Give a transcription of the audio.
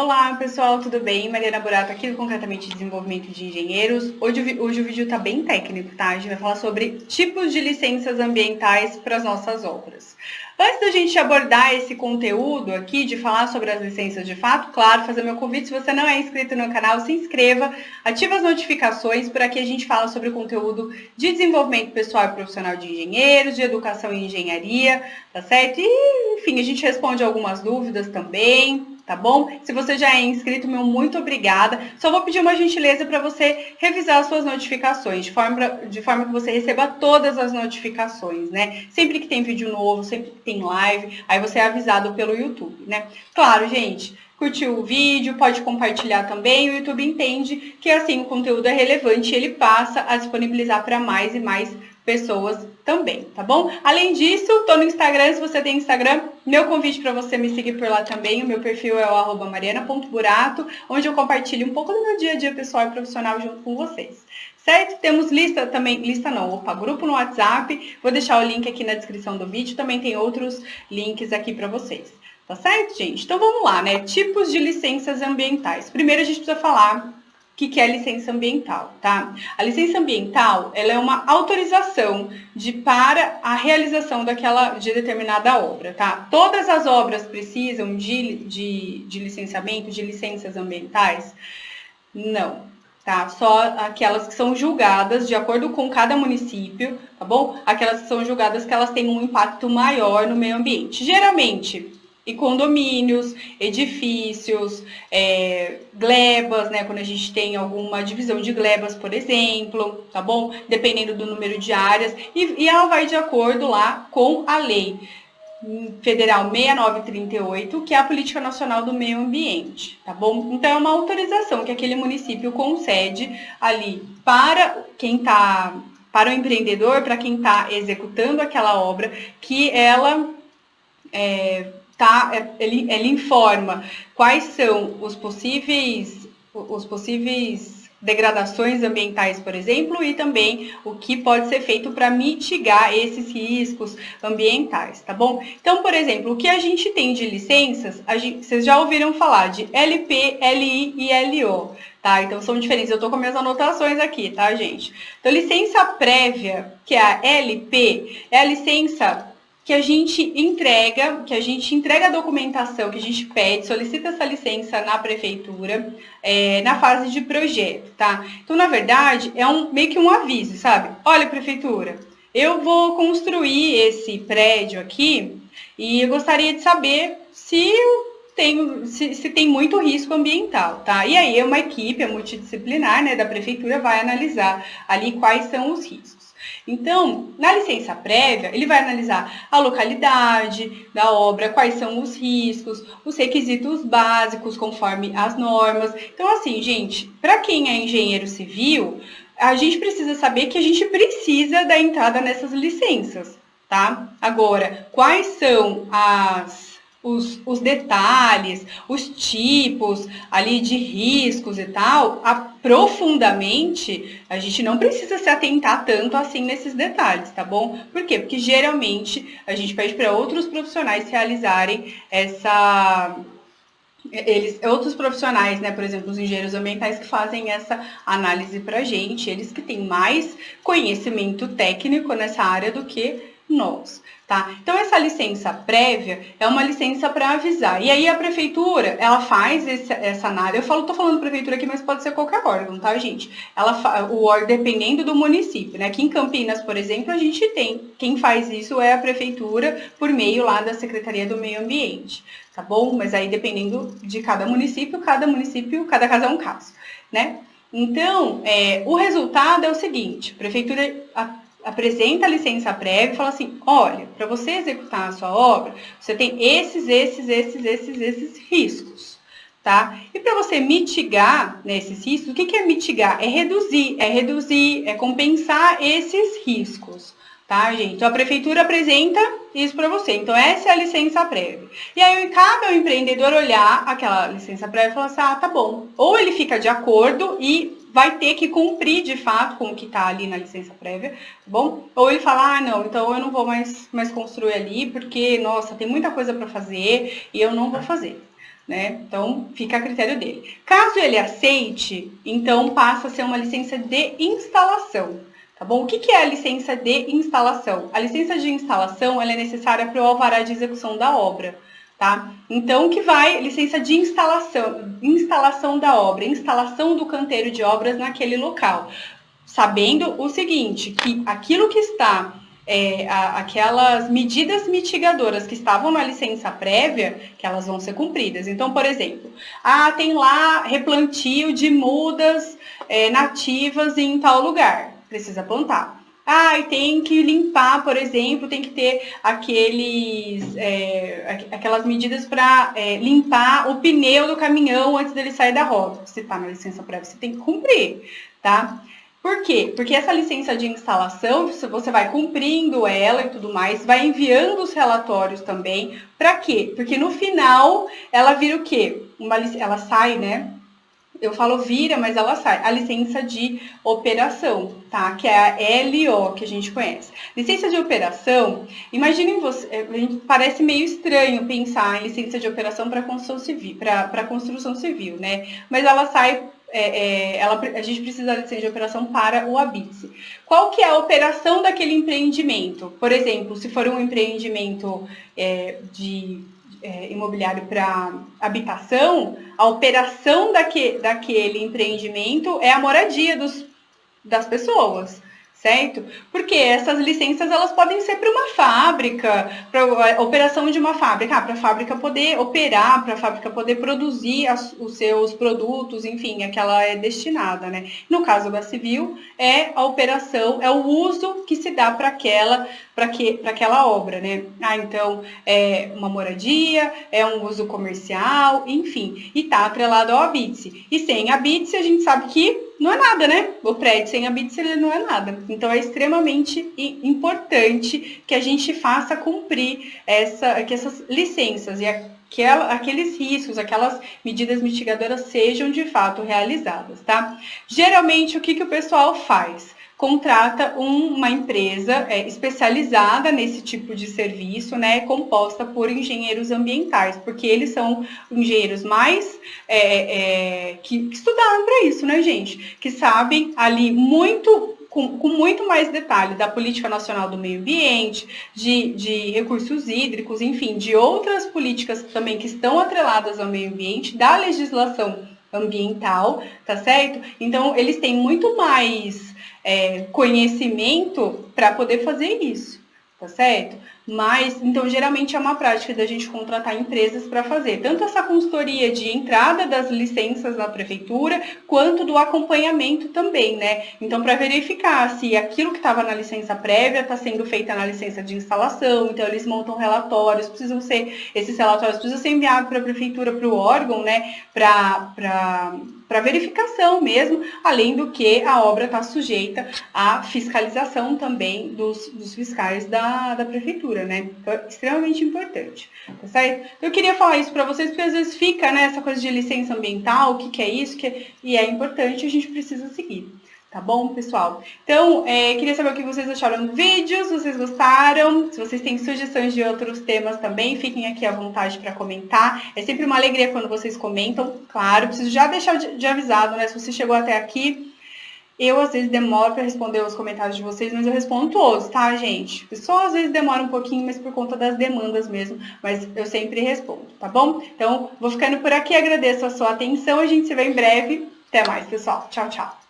Olá pessoal, tudo bem? Mariana Burato aqui do Concretamente Desenvolvimento de Engenheiros. Hoje o vídeo tá bem técnico, tá? A gente vai falar sobre tipos de licenças ambientais para as nossas obras. Antes da gente abordar esse conteúdo aqui, de falar sobre as licenças de fato, claro, fazer meu convite, se você não é inscrito no canal, se inscreva, ativa as notificações, por aqui a gente fala sobre o conteúdo de desenvolvimento pessoal e profissional de engenheiros, de educação em engenharia, tá certo? E, enfim, a gente responde algumas dúvidas também, tá bom? Se você já é inscrito, meu muito obrigada. Só vou pedir uma gentileza para você revisar as suas notificações, de forma que você receba todas as notificações, né? Sempre que tem vídeo novo, sempre que tem live, aí você é avisado pelo YouTube, né? Claro, gente, curtiu o vídeo, pode compartilhar também, o YouTube entende que assim o conteúdo é relevante e ele passa a disponibilizar para mais e mais pessoas também, tá bom? Além disso, tô no Instagram, se você tem Instagram, meu convite para você me seguir por lá também, o meu perfil é o @mariana.burato, onde eu compartilho um pouco do meu dia a dia pessoal e profissional junto com vocês. Certo? Temos lista também, grupo no WhatsApp, vou deixar o link aqui na descrição do vídeo, também tem outros links aqui para vocês. Tá certo, gente? Então vamos lá, né? Tipos de licenças ambientais. Primeiro a gente precisa falar o que é licença ambiental, tá? A licença ambiental, ela é uma autorização para a realização de determinada obra, tá? Todas as obras precisam de licenciamento, de licenças ambientais? Não, tá? Só aquelas que são julgadas de acordo com cada município, tá bom? Aquelas que são julgadas que elas têm um impacto maior no meio ambiente. Geralmente, e condomínios, edifícios, glebas, né? Quando a gente tem alguma divisão de glebas, por exemplo, tá bom? Dependendo do número de áreas, e ela vai de acordo lá com a lei Federal 6938, que é a Política Nacional do Meio Ambiente, tá bom? Então é uma autorização que aquele município concede ali para para o empreendedor, para quem está executando aquela obra, que ela ele informa quais são os possíveis degradações ambientais, por exemplo, e também o que pode ser feito para mitigar esses riscos ambientais, tá bom? Então, por exemplo, o que a gente tem de licenças, vocês já ouviram falar de LP, LI e LO, tá? Então, são diferentes. Eu tô com minhas anotações aqui, tá, gente? Então, licença prévia, que é a LP, é a licença que a gente entrega a documentação, que a gente pede, solicita essa licença na prefeitura, na fase de projeto, tá? Então, na verdade, é meio que um aviso, sabe? Olha, prefeitura, eu vou construir esse prédio aqui e eu gostaria de saber se tem muito risco ambiental, tá? E aí uma equipe multidisciplinar, né, da prefeitura vai analisar ali quais são os riscos. Então, na licença prévia, ele vai analisar a localidade da obra, quais são os riscos, os requisitos básicos conforme as normas. Então, assim, gente, para quem é engenheiro civil, a gente precisa saber que a gente precisa da entrada nessas licenças, tá? Agora, quais são os detalhes, os tipos ali de riscos e tal, profundamente, a gente não precisa se atentar tanto assim nesses detalhes, tá bom? Por quê? Porque geralmente a gente pede para outros profissionais realizarem outros profissionais, né, por exemplo, os engenheiros ambientais que fazem essa análise para a gente, eles que têm mais conhecimento técnico nessa área do que nós, tá? Então, essa licença prévia é uma licença para avisar. E aí, a prefeitura, ela faz essa análise. Tô falando prefeitura aqui, mas pode ser qualquer órgão, tá, gente? Dependendo do município, né? Aqui em Campinas, por exemplo, a gente tem. Quem faz isso é a prefeitura, por meio lá da Secretaria do Meio Ambiente, tá bom? Mas aí, dependendo de cada município, cada caso é um caso, né? Então, o resultado é o seguinte: a prefeitura apresenta a licença prévia e fala assim, olha, para você executar a sua obra, você tem esses riscos, tá? E para você mitigar, né, esses riscos, o que é mitigar? É reduzir, é compensar esses riscos, tá, gente? Então, a prefeitura apresenta isso para você. Então, essa é a licença prévia. E aí, cabe ao empreendedor olhar aquela licença prévia e falar assim, tá bom. Ou ele fica de acordo e vai ter que cumprir, de fato, com o que está ali na licença prévia, tá bom? Ou ele fala, não, então eu não vou mais construir ali, porque, nossa, tem muita coisa para fazer e eu não vou fazer. né? Então, fica a critério dele. Caso ele aceite, então passa a ser uma licença de instalação. Tá bom? O que é a licença de instalação? A licença de instalação ela é necessária para o alvará de execução da obra. Tá? Então, o que vai? Licença de instalação da obra, instalação do canteiro de obras naquele local. Sabendo o seguinte, que aquilo que está, aquelas medidas mitigadoras que estavam na licença prévia, que elas vão ser cumpridas. Então, por exemplo, tem lá replantio de mudas nativas em tal lugar, precisa plantar. E tem que limpar, por exemplo, tem que ter aquelas medidas para limpar o pneu do caminhão antes dele sair da rota. Se está na licença prévia, você tem que cumprir, tá? Por quê? Porque essa licença de instalação, você vai cumprindo ela e tudo mais, vai enviando os relatórios também. Para quê? Porque no final, ela vira o quê? Ela sai, né? Eu falo vira, mas ela sai. A licença de operação, tá? Que é a LO, que a gente conhece. Licença de operação, imaginem você, parece meio estranho pensar em licença de operação para construção civil, né? Mas ela sai, a gente precisa da licença de operação para o habite-se. Qual que é a operação daquele empreendimento? Por exemplo, se for um empreendimento imobiliário para habitação, a operação daquele empreendimento é a moradia das pessoas, certo? Porque essas licenças elas podem ser para uma fábrica, para a operação de uma fábrica, para a fábrica poder operar, para a fábrica poder produzir os seus produtos, enfim, a que ela é destinada, né? No caso da civil, a operação, é o uso que se dá para aquela obra, né? Então, é uma moradia, é um uso comercial, enfim, e está atrelado ao habite-se. E sem habite-se, a gente sabe que não é nada, né? O prédio sem habite-se, ele não é nada. Então, é extremamente importante que a gente faça cumprir que essas licenças e aqueles riscos, aquelas medidas mitigadoras sejam de fato realizadas, tá? Geralmente, o que o pessoal faz? Contrata uma empresa especializada nesse tipo de serviço, né, composta por engenheiros ambientais, porque eles são engenheiros mais que estudaram para isso, né, gente? Que sabem ali com muito mais detalhe da Política Nacional do Meio Ambiente, de recursos hídricos, enfim, de outras políticas também que estão atreladas ao meio ambiente, da legislação ambiental, tá certo? Então, eles têm muito mais conhecimento para poder fazer isso, tá certo? Mas, então, geralmente é uma prática da gente contratar empresas para fazer tanto essa consultoria de entrada das licenças na prefeitura, quanto do acompanhamento também, né? Então, para verificar se aquilo que estava na licença prévia está sendo feita na licença de instalação, então eles montam relatórios, esses relatórios precisam ser enviados para a prefeitura, para o órgão, né? Para verificação mesmo, além do que a obra está sujeita à fiscalização também dos fiscais da prefeitura, né? Então, é extremamente importante, tá certo? Eu queria falar isso para vocês, porque às vezes fica, né, essa coisa de licença ambiental, o que é isso, e é importante, a gente precisa seguir. Tá bom, pessoal? Então, queria saber o que vocês acharam do vídeo, se vocês gostaram, se vocês têm sugestões de outros temas também, fiquem aqui à vontade para comentar. É sempre uma alegria quando vocês comentam, claro. Preciso já deixar de avisado, né? Se você chegou até aqui, eu às vezes demoro para responder os comentários de vocês, mas eu respondo todos, tá, gente? O pessoal às vezes demora um pouquinho, mas por conta das demandas mesmo, mas eu sempre respondo, tá bom? Então, vou ficando por aqui, agradeço a sua atenção, a gente se vê em breve. Até mais, pessoal. Tchau, tchau.